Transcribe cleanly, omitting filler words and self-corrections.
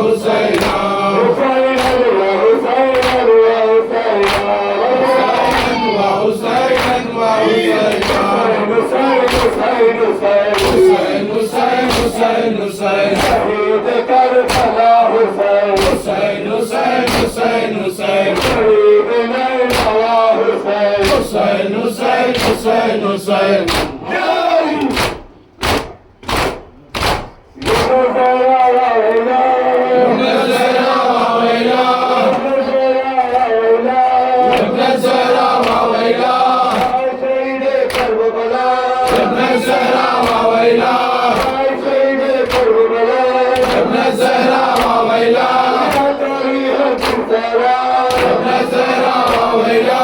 हुसैना हुसैन अल्लाह हुसैन अल्लाह हुसैन हुसैन हुसैना हुसैन हुसैन हुसैन हुसैन हुसैन हुसैन शहीद करबला हुसैन हुसैन हुसैन हुसैन हुसैन शहीद नैनवा हुसैन हुसैन हुसैन हुसैन हुसैन नज़रा वावेला नज़रा वावेला नज़रा वावेला नज़रा वावेला नज़रा वावेला